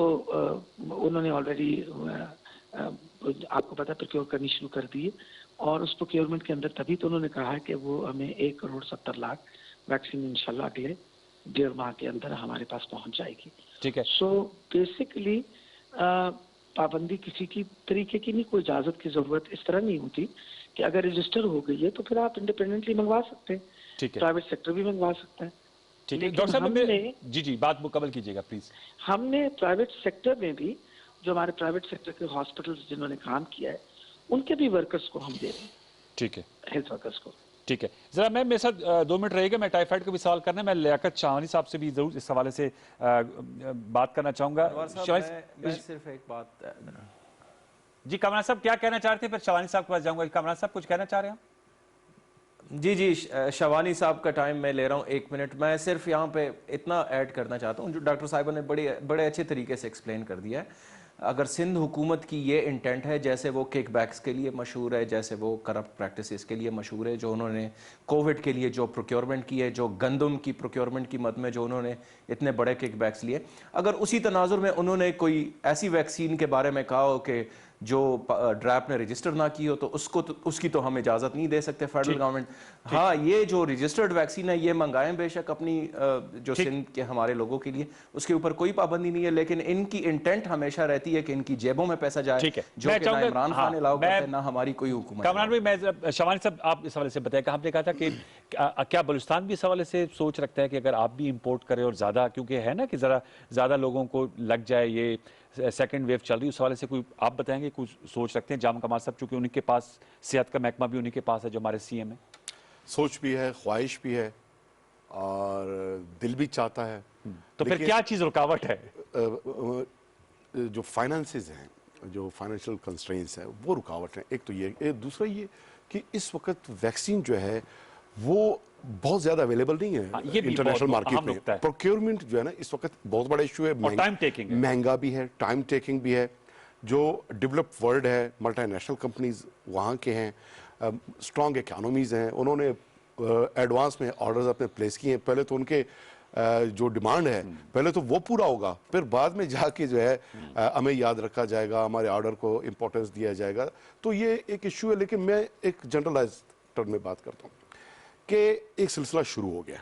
انہوں نے آلریڈی آپ کو پتہ پروکیور کرنی شروع کر دی ہے, اور اس پروکیورمنٹ کے اندر تبھی تو انہوں نے کہا ہے کہ وہ ہمیں 1,70,00,000 ویکسین انشاءاللہ اگلے 1.5 ماہ کے اندر ہمارے پاس پہنچ جائے گی. ٹھیک ہے. سو بیسکلی پابندی کسی کی طریقے کی نہیں, کوئی اجازت کی ضرورت اس طرح نہیں ہوتی کہ اگر رجسٹر ہو گئی ہے تو پھر آپ انڈیپینڈنٹلی منگوا سکتے ہیں. ٹھیک ہے. پرائیویٹ سیکٹر بھی منگوا سکتا ہے. ٹھیک ہے ڈاکٹر صاحب, جی بات مکمل کیجیے گا پلیز. ہم نے پرائیویٹ سیکٹر میں بھی جو ہمارے پرائیویٹ سیکٹر کے ہاسپٹلز جنہوں نے کام کیا ہے ان کے بھی ورکرز کو ہم دے رہے ہیں. ٹھیک ہے, ہیلتھ ورکرز کو. ٹھیک ہے. ذرا میں میرے ساتھ 2 منٹ رہے گا, میں ٹائیفائڈ کا بھی سوال کرنا ہے, میں لیاقت شاہوانی صاحب سے بھی ضرور اس حوالے سے بات کرنا چاہوں گا. میں صرف ایک بات, جی کامران صاحب کیا کہنا چاہتے ہیں, پھر شاہوانی صاحب کے پاس جاؤں گا. کامران صاحب کچھ کہنا چاہ رہے ہیں؟ جی شاہوانی صاحب کا ٹائم میں لے رہا ہوں 1 منٹ. میں صرف یہاں پہ اتنا ایڈ کرنا چاہتا ہوں جو ڈاکٹر صاحبہ نے بڑے اچھے طریقے سے ایکسپلین کر دیا ہے. اگر سندھ حکومت کی یہ انٹینٹ ہے, جیسے وہ کک بیکس کے لیے مشہور ہے, جیسے وہ کرپٹ پریکٹسز کے لیے مشہور ہے, جو انہوں نے کووڈ کے لیے جو پروکیورمنٹ کی ہے, جو گندم کی پروکیورمنٹ کی مد میں جو انہوں نے اتنے بڑے کک بیکس لیے, اگر اسی تناظر میں انہوں نے کوئی ایسی ویکسین کے بارے میں کہا ہو کہ جو ڈراپ نے رجسٹر نہ کی ہو, تو اس کی تو ہم اجازت نہیں دے سکتے فیڈرل گورنمنٹ. ہاں, یہ جو رجسٹرڈ ویکسین ہے یہ منگائیں بے شک اپنی جو سندھ کے ہمارے لوگوں کے لیے, اس کے اوپر کوئی پابندی نہیں ہے, لیکن ان کی انٹینٹ ہمیشہ رہتی ہے کہ ان کی جیبوں میں پیسہ جائے, جو کہ نہ عمران خان الاؤ کرتے ہیں نہ ہماری کوئی حکومت. کامران بھائی, میں شاہوانی صاحب آپ اس حوالے سے بتائیں کہ آپ نے کہا تھا کہ کیا بلوچستان بھی اس حوالے سے سوچ رکھتا ہے کہ اگر آپ بھی امپورٹ کریں اور زیادہ, کیونکہ ہے نا کہ ذرا زیادہ لوگوں کو لگ جائے, یہ سیکنڈ ویو چل رہی ہے, اس حوالے سے کوئی آپ بتائیں گے کچھ سوچ رکھتے ہیں؟ جام کمال صاحب چونکہ انہیں کے پاس صحت کا محکمہ بھی انہیں کے پاس ہے جو ہمارے سی ایم ہے. سوچ بھی ہے, خواہش بھی ہے, اور دل بھی چاہتا ہے. تو پھر کیا چیز رکاوٹ ہے؟ جو فائنانسز ہیں, جو فائنینشیل کنسٹرینس ہیں وہ رکاوٹ ہیں. ایک تو یہ, دوسرا یہ کہ اس وقت ویکسین جو ہے وہ بہت زیادہ اویلیبل نہیں ہے انٹرنیشنل مارکیٹ میں. پروکیورمنٹ جو ہے نا اس وقت بہت بڑا ایشو ہے, مہنگا بھی ہے, ٹائم ٹیکنگ بھی ہے. جو ڈیولپ ورلڈ ہے, ملٹی نیشنل کمپنیز وہاں کے ہیں, اسٹرانگ اکانومیز ہیں, انہوں نے ایڈوانس میں آرڈرز اپنے پلیس کیے ہیں. پہلے تو ان کے جو ڈیمانڈ ہے پہلے تو وہ پورا ہوگا, پھر بعد میں جا کے جو ہے ہمیں یاد رکھا جائے گا, ہمارے آرڈر کو امپورٹنس دیا جائے گا. تو یہ ایک ایشو ہے. لیکن میں ایک جنرلائز ٹرم میں بات کرتا ہوں کہ ایک سلسلہ شروع ہو گیا,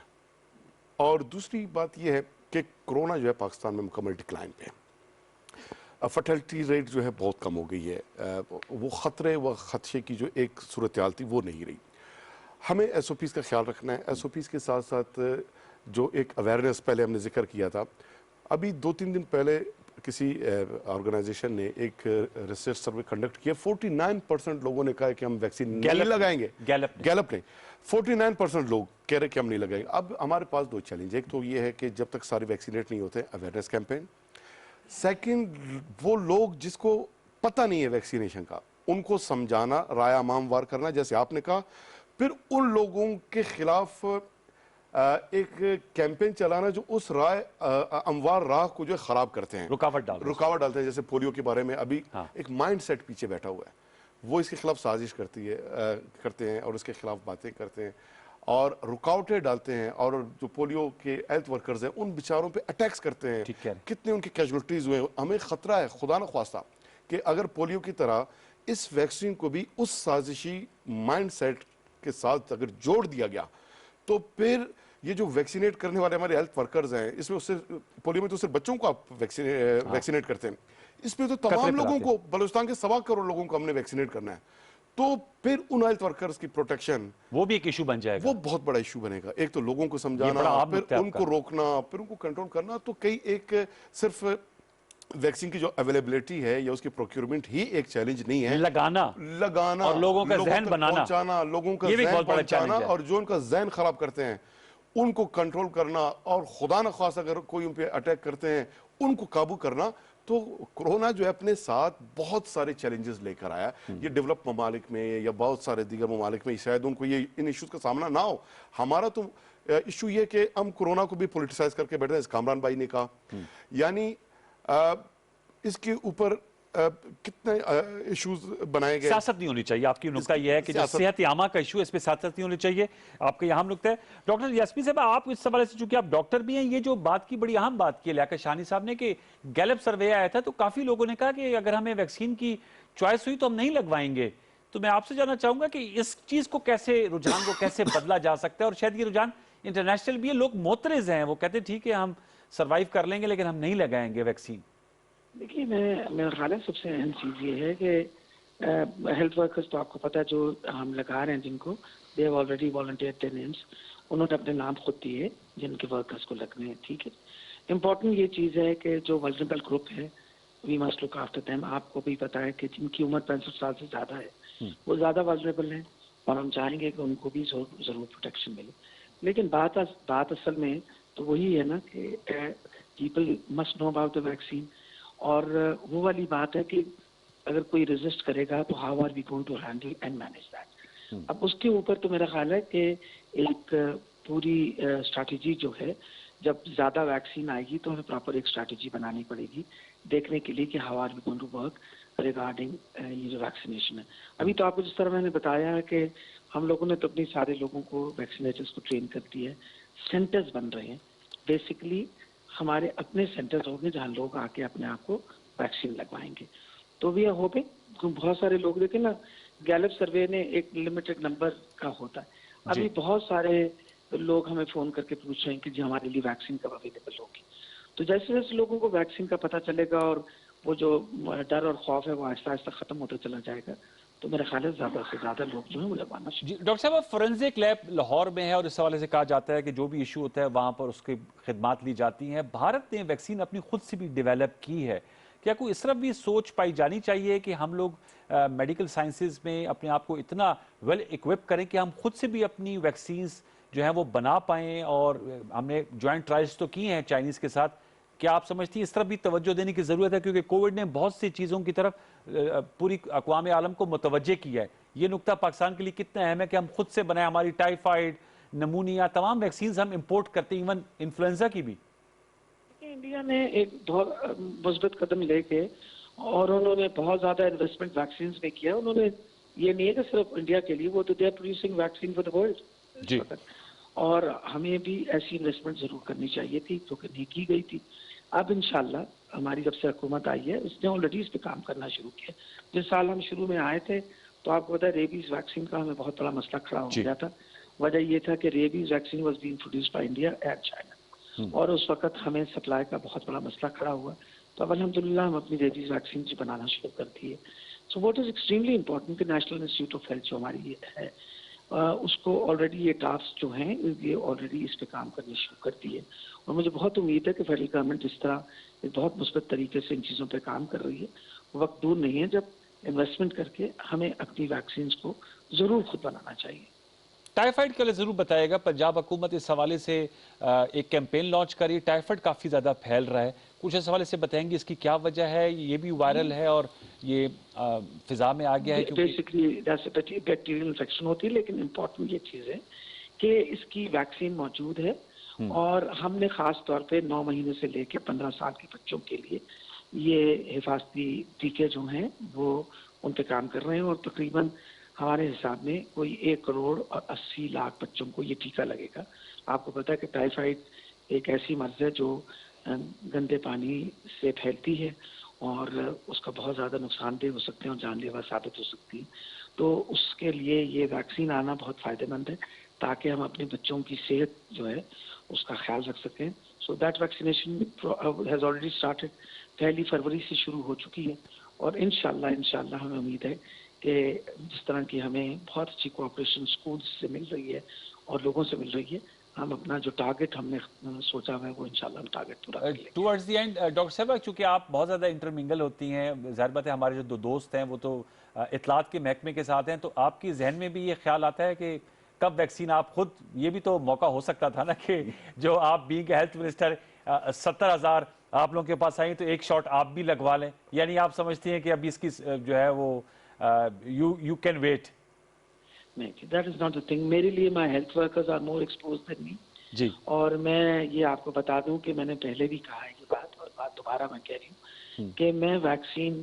اور دوسری بات یہ ہے کہ کرونا جو ہے پاکستان میں مکمل ڈکلائن پہ ہے. فرٹیلٹی ریٹ جو ہے بہت کم ہو گئی ہے. وہ خطرے و خدشے کی جو ایک صورتحال تھی وہ نہیں رہی. ہمیں ایس او پیز کا خیال رکھنا ہے. ایس او پیز کے ساتھ ساتھ جو ایک اویئرنیس پہلے ہم نے ذکر کیا تھا, ابھی 2-3 دن پہلے کسی آرگنائزیشن نے ایک ریسرچ سروے کنڈکٹ کیا، 49% لوگوں نے کہا ہے کہ ہم ویکسین نہیں لگائیں گے. گیلپ نے 49% لوگ کہہ رہے کہ ہم نہیں لگائیں گے. اب ہمارے پاس 2 چیلنج، ایک تو یہ ہے کہ جب تک سارے ویکسینیٹ نہیں ہوتے اویئرنیس کیمپین. سیکنڈ، وہ لوگ جس کو پتہ نہیں ہے ویکسینیشن کا ان کو سمجھانا، رائے عام وار کرنا جیسے آپ نے کہا. پھر ان لوگوں کے خلاف ایک کیمپین چلانا جو اس رائے اموار راہ کو جو خراب کرتے ہیں، رکاوٹ ڈالتے ہیں. جیسے پولیو کے بارے میں ابھی ایک مائنڈ سیٹ پیچھے بیٹھا ہوا ہے، وہ اس کے خلاف سازش کرتے ہیں اور اس کے خلاف باتیں کرتے ہیں اور رکاوٹیں ڈالتے ہیں، اور جو پولیو کے ہیلتھ ورکرز ہیں ان بیچاروں پہ اٹیکس کرتے ہیں. کتنے ان کی کیجولٹیز ہوئے. ہمیں خطرہ ہے خدا نخواستہ کہ اگر پولیو کی طرح اس ویکسین کو بھی اس سازشی مائنڈ سیٹ کے ساتھ اگر جوڑ دیا گیا تو پھر یہ جو ویکسینیٹ کرنے والے ہمارے ہیلتھ ورکرز ہیں، اس میں اس سے پولیو میں تو صرف بچوں کو آپ ویکسینیٹ کرتے ہیں، اس میں تو تمام لوگوں کو، بلوچستان کے 1.25 کروڑ لوگوں کو ہم نے ویکسینیٹ کرنا ہے. تو پھر ان ہیلتھ ورکرز کی پروٹیکشن وہ بھی ایک ایشو بن جائے گا، وہ بہت بڑا ایشو بنے گا. ایک تو لوگوں کو سمجھانا، پھر ان کو روکنا، پھر ان کو کنٹرول کرنا. تو کئی ایک صرف ویکسین کی جو اویلیبلٹی ہے یا اس کی پروکیورمنٹ ہی ایک چیلنج نہیں ہے، لگانا اور لوگوں کا ذہن پہنچانا، لوگوں کا ذہن پہنچانا، اور جو ان کا ذہن خراب کرتے ہیں ان کو کنٹرول کرنا، اور خدا نخواستہ اگر کوئی ان پہ اٹیک کرتے ہیں ان کو قابو کرنا. تو کرونا جو ہے اپنے ساتھ بہت سارے چیلنجز لے کر آیا. یہ ڈیولپ ممالک میں یا بہت سارے دیگر ممالک میں شاید ان کو ان ایشوز کا سامنا نہ ہو. ہمارا تو ایشو یہ کہ ہم کرونا کو بھی پولیٹیسائز کر کے بیٹھے ہیں. کامران بھائی نے کہا، یعنی اس کے اوپر کتنے ایشوز بنائے گئے. سیاست نہیں ہونی چاہیے. آپ کی نکتہ یہ ہے کہ جو صحت عامہ کا ایشو ہے اس پہ سیاست نہیں ہونی چاہیے. آپ کا یہاں نکتہ ہے. ڈاکٹر یاسمین صاحب، آپ اس حوالے سے چونکہ آپ ڈاکٹر بھی ہیں، یہ جو بات کی بڑی اہم بات کی ہے لیاقت شاہنی صاحب نے کہ گیلپ سروے آیا تھا تو کافی لوگوں نے کہا کہ اگر ہمیں ویکسین کی چوائس ہوئی تو ہم نہیں لگوائیں گے. تو میں آپ سے جاننا چاہوں گا کہ اس چیز کو کیسے، رجحان کو کیسے بدلا جا سکتا ہے، اور شاید یہ رجحان انٹرنیشنل بھی ہے. لوگ معترض ہیں، وہ کہتے ہیں ٹھیک ہے ہم سروائیو کر لیں گے لیکن ہم نہیں لگائیں گے ویکسین. دیکھیے، میرا خیال ہے سب سے اہم چیز یہ ہے کہ ہیلتھ ورکرز تو آپ کو پتہ ہے جو ہم لگا رہے ہیں جن کو، they have already volunteered their names, انہوں نے اپنے نام خود دیے جن کے ورکرز کو لگنے ہیں. ٹھیک ہے، امپورٹنٹ یہ چیز ہے کہ جو ولنریبل گروپ ہے we must look after them. آپ کو بھی پتہ ہے کہ جن کی عمر 65 سال سے زیادہ ہے وہ زیادہ ولنریبل ہیں، اور ہم چاہیں گے کہ ان کو بھی ضرور پروٹیکشن ملے. لیکن بات اصل میں تو وہی ہے نا کہ people must know about the vaccine. اور وہ والی بات ہے کہ اگر کوئی ریزسٹ کرے گا تو how are we going to handle and manage that. اب اس کے اوپر تو میرا خیال ہے کہ ایک پوری اسٹریٹجی جو ہے، جب زیادہ ویکسین آئے گی تو ہمیں پراپر ایک اسٹریٹجی بنانی پڑے گی دیکھنے کے لیے کہ how are we going to work regarding یہ جو ویکسینیشن ہے. ابھی تو آپ کو جس طرح میں نے بتایا ہے کہ ہم لوگوں نے تو اپنی سارے لوگوں کو ویکسینیٹرز کو ٹرین کر دیا ہے. سینٹرز بن رہے ہیں، بیسکلی ہمارے اپنے سینٹرز ہوں گے جہاں لوگ آ کے اپنے آپ کو ویکسین لگوائیں گے. تو بھی ہوپنگ بہت سارے لوگ دیکھیں نا، گیلپ سروے نے ایک لمیٹڈ نمبر کا ہوتا ہے. ابھی بہت سارے لوگ ہمیں فون کر کے پوچھ رہے ہیں کہ جی ہمارے لیے ویکسین کب اویلیبل ہوگی. تو جیسے جیسے لوگوں کو ویکسین کا پتہ چلے گا اور وہ جو ڈر اور خوف ہے وہ آہستہ آہستہ ختم ہوتا چلا جائے گا، تو میرا خیال ہے زیادہ سے زیادہ لوگ جو ہیں وہ لگوانا شروع. ڈاکٹر صاحب، فورنزک لیب لاہور میں ہے اور اس حوالے سے کہا جاتا ہے کہ جو بھی ایشو ہوتا ہے وہاں پر اس کی خدمات لی جاتی ہیں. بھارت نے ویکسین اپنی خود سے بھی ڈیولپ کی ہے. کیا کوئی اس طرح بھی سوچ پائی جانی چاہیے کہ ہم لوگ میڈیکل سائنسز میں اپنے آپ کو اتنا ویل اکوپ کریں کہ ہم خود سے بھی اپنی ویکسینز جو ہیں وہ بنا پائیں؟ اور ہم نے جوائنٹ ٹرائلز تو کی ہیں چائنیز کے ساتھ. کیا آپ سمجھتی ہیں اس طرف بھی توجہ دینے کی ضرورت ہے؟ کیونکہ کووڈ نے بہت سی چیزوں کی طرف پوری اقوام عالم کو متوجہ کیا ہے. یہ نقطہ پاکستان کے لیے کتنا اہم ہے کہ ہم خود سے بنائیں؟ ہماری ٹائیفائڈ، نمونیا، تمام ویکسینز ہم امپورٹ کرتے ہیں، ایون انفلوئنزا کی بھی. انڈیا نے ایک بہت مثبت قدم لے کے اور انہوں نے بہت زیادہ انویسٹمنٹ ویکسینز میں کیا. انہوں نے یہ نہیں ہے کہ صرف انڈیا کے لیے، وہ تو they are producing vaccine for the world. جی، اور ہمیں بھی ایسی انویسٹمنٹ ضرور کرنی چاہیے تھی جو کہ نہیں کی گئی تھی. اب انشاءاللہ ہماری جب سے حکومت آئی ہے اس نے آلریڈی اس پہ کام کرنا شروع کیا. جس سال ہم شروع میں آئے تھے تو آپ کو پتا ہے ریبیز ویکسین کا ہمیں بہت بڑا مسئلہ کھڑا ہو گیا تھا. وجہ یہ تھا کہ rabies vaccine was being produced by India and China, اور اس وقت ہمیں سپلائی کا بہت بڑا مسئلہ کھڑا ہوا. تو اب الحمدللہ ہم اپنی ریبیز ویکسین بنانا شروع کر دی ہے. So what is extremely important کہ نیشنل انسٹیٹیوٹ آف ہیلتھ جو ہماری ہے اس کو آلریڈی یہ ٹاسک جو ہیں یہ آلریڈی اس پہ کام کرنے شروع کر دیے، اور مجھے بہت امید ہے کہ فیڈرل گورنمنٹ اس طرح ایک بہت مثبت طریقے سے ان چیزوں پہ کام کر رہی ہے. وقت دور نہیں ہے جب انویسٹمنٹ کر کے ہمیں اپنی ویکسینز کو ضرور خود بنانا چاہیے. ٹائیفائڈ کے لیے ضرور بتائے گا. پنجاب حکومت اس حوالے سے ایک کیمپین لانچ کری. ٹائیفائڈ کافی زیادہ پھیل رہا ہے، کچھ اس حوالے سے بتائیں گے اس کی کیا وجہ ہے؟ یہ بھی وائرل ہے اور یہ فضا میں آ گیا ہے بیسکلی بیکٹیریل انفیکشن ہوتی ہے، لیکن امپورٹنٹ یہ چیز ہے کہ اس کی ویکسین موجود ہے، اور ہم نے خاص طور پہ 9 مہینے سے لے کے 15 سال کے بچوں کے لیے یہ حفاظتی ٹیکے جو ہیں وہ ان پہ کام کر رہے ہیں، اور تقریباً ہمارے حساب میں کوئی 1 کروڑ اور 80 لاکھ بچوں کو یہ ٹیکہ لگے گا. آپ کو پتا ہے کہ ٹائیفائڈ ایک ایسی مرض ہے جو گندے پانی سے پھیلتی ہے اور اس کا بہت زیادہ نقصان دہ ہو سکتے ہیں اور جان لیوا ثابت ہو سکتی ہے. تو اس کے لیے یہ ویکسین آنا بہت فائدہ مند ہے تاکہ ہم اپنے بچوں کی صحت جو ہے اس کا خیال رکھ سکیں. So that vaccination has already started. پہلی فروری سے شروع ہو چکی ہے، اور انشاءاللہ ہمیں امید ہے کہ جس طرح کی ہمیں بہت اچھی کوآپریشن اسکولس سے مل رہی ہے اور لوگوں سے مل رہی ہے، ہم اپنا جو ٹارگٹ ہم نے سوچا ہوا ہے وہ انشاءاللہ ہم ٹارگٹ پورا کریں گے. ٹورڈز دی اینڈ ڈاکٹر صاحبہ، چونکہ آپ بہت زیادہ انٹرمنگل ہوتی ہیں، ظاہر بات ہے ہمارے جو 2 دوست ہیں وہ تو اطلاعات کے محکمے کے ساتھ ہیں، تو آپ کی ذہن میں بھی یہ خیال آتا ہے کہ کب ویکسین آپ خود، یہ بھی تو موقع ہو سکتا تھا نا کہ جو آپ بینگ ہیلتھ منسٹر 70,000 آپ لوگوں کے پاس آئیں تو ایک شاٹ آپ بھی لگوا لیں؟ یعنی آپ سمجھتی ہیں کہ ابھی اس کی جو ہے وہ یو کین ویٹ؟ نہیں، that is not the thing. میرے لیے my health workers are more expose than me. جی، اور میں یہ آپ کو بتا دوں کہ میں نے پہلے بھی کہا ہے یہ بات، اور بات دوبارہ میں کہہ رہی ہوں کہ میں ویکسین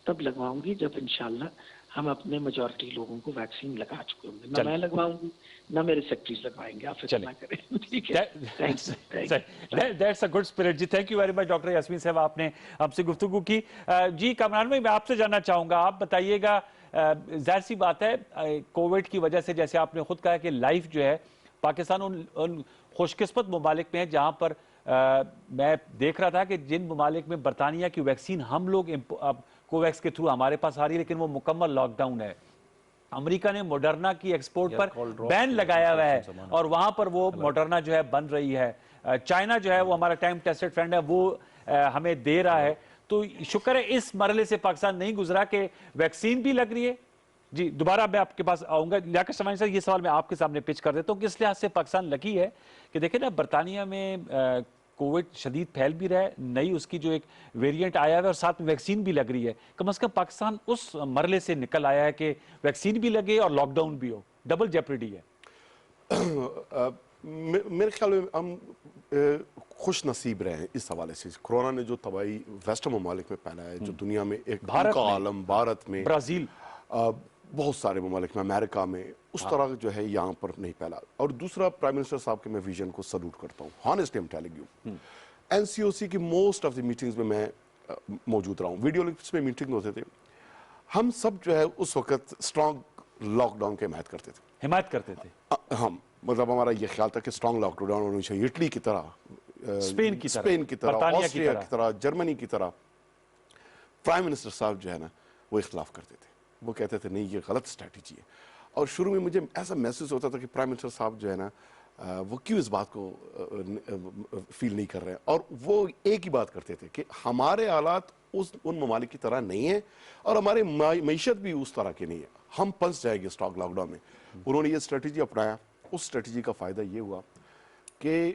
تب لگواؤں گی جب انشاءاللہ ہم اپنے میجورٹی لوگوں کو ویکسین لگا چکے ہوں گے. نہ میں لگواؤں گی نہ میرے سیکٹریز لگوائیں گے. آپ فکر نہ کریں. ٹھیک ہے، دیٹس اے گڈ اسپرٹ. جی thank you very much doctor Yasmin صاحب، آپ نے ہم سے گفتگو کی. جی کامران بھائی، میں آپ سے جاننا چاہوں گا، آپ بتائیے گا، ظاہر سی بات ہے کووڈ کی وجہ سے جیسے آپ نے خود کہا کہ لائف جو ہے پاکستان ان خوش قسمت ممالک میں ہے جہاں پر میں دیکھ رہا تھا کہ جن ممالک میں برطانیہ کی ویکسین ہم لوگ کوویکس کے تھرو ہمارے پاس آ رہی ہے، لیکن وہ مکمل لاک ڈاؤن ہے. امریکہ نے موڈرنا کی ایکسپورٹ پر بین لگایا ہوا ہے اور وہاں پر وہ موڈرنا جو ہے بن رہی ہے. چائنا جو ہے وہ ہمارا ٹائم ٹیسٹڈ فرینڈ ہے، وہ ہمیں دے رہا ہے. تو شکر ہے اس مرحلے سے پاکستان نہیں گزرا کہ ویکسین بھی لگ رہی ہے. جی دوبارہ میں آپ کے پاس آؤں گا. لیاقت سماعی صاحب، یہ سوال میں آپ کے سامنے پچ کر دیتا ہوں. کس لحاظ سے پاکستان لکی ہے کہ دیکھیں نا، برطانیہ میں کووڈ شدید پھیل بھی رہا ہے، نئی اس کی جو ایک ویریئنٹ آیا ہے اور ساتھ میں ویکسین بھی لگ رہی ہے. کم از کم پاکستان اس مرحلے سے نکل آیا ہے کہ ویکسین بھی لگے اور لاک ڈاؤن بھی ہو. ڈبل جیپریڈی ہے. میرے خیال میں ہم خوش نصیب رہے ہیں اس حوالے سے. کورونا نے جو تباہی ویسٹرن ممالک میں پھیلا ہے، جو دنیا میں ایک کا عالم، بھارت میں، برازیل، بہت سارے ممالک میں، امریکہ میں، اس طرح جو ہے یہاں پر نہیں پھیلا. اور دوسرا، پرائم منسٹر صاحب کے میں ویژن کو سلوٹ کرتا ہوں. Honestly am telling you, N C O C کی موسٹ آف دی میٹنگز میں موجود رہا ہوں. ویڈیو لنکس میں میٹنگ ہوتے تھے. ہم سب جو ہے اس وقت اسٹرانگ لاک ڈاؤن کی حمایت کرتے تھے. ہم مطلب ہمارا یہ خیال تھا کہ اسٹرانگ لاک ڈاؤن ہونی چاہیے، اٹلی کی طرح، اسپین کی طرح، آسٹریا کی طرح، جرمنی کی طرح. پرائم منسٹر صاحب جو ہے نا وہ اختلاف کرتے تھے. وہ کہتے تھے نہیں، یہ غلط اسٹریٹجی ہے. اور شروع میں مجھے ایسا محسوس ہوتا تھا کہ پرائم منسٹر صاحب جو ہے نا وہ کیوں اس بات کو فیل نہیں کر رہے ہیں. اور وہ ایک ہی بات کرتے تھے کہ ہمارے حالات ان ممالک کی طرح نہیں ہیں اور ہماری معیشت بھی اس طرح کی نہیں ہے، ہم پھنس جائیں گے اسٹاک لاک ڈاؤن میں. انہوں نے یہ اسٹریٹجی اپنایا. اس اسٹریٹجی کا فائدہ یہ ہوا کہ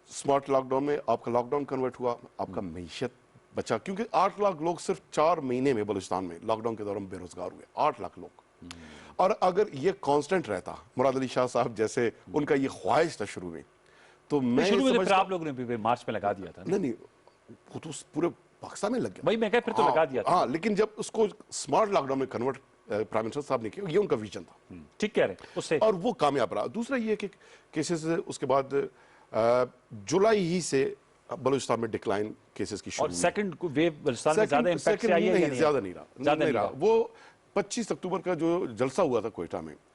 اسمارٹ لاک ڈاؤن میں آپ کا لاک ڈاؤن کنورٹ ہوا، آپ کا معیشت بچا. کیونکہ 8 لاکھ لوگ صرف 4 مہینے میں بلوچستان میں لاک ڈاؤن کے دوران بے روزگار ہوئے. 8 لاکھ لوگ. اور اگر یہ کانسٹنٹ رہتا، مراد علی شاہ صاحب جیسے ان کا یہ خواہش تھا شروع میں، تو میں پھر آپ لوگوں نے بھی مارچ میں لگا دیا تھا. نہیں، وہ تو پورے پاکستان میں لگ گیا. بھائی میں کہا پھر تو لگا دیا تھا. ہاں، لیکن جب اس کو اسمارٹ لاک ڈاؤن میں کنورٹ پرائم منسٹر صاحب نے کیا، یہ ان کا ویژن تھا. ٹھیک کہہ رہے ہیں اس سے، اور وہ کامیاب رہا. دوسرا یہ کہ کیسز اس کے بعد جولائی ہی سے بلوچستان میں ڈکلائن کیسز کی شروع اور سیکنڈ ویو بلوچستان میں زیادہ امپیکٹ سے آئی ہے. زیادہ نہیں رہا. وہ 25 اکتوبر کا جو جلسہ ہوا تھا کوئٹہ میں،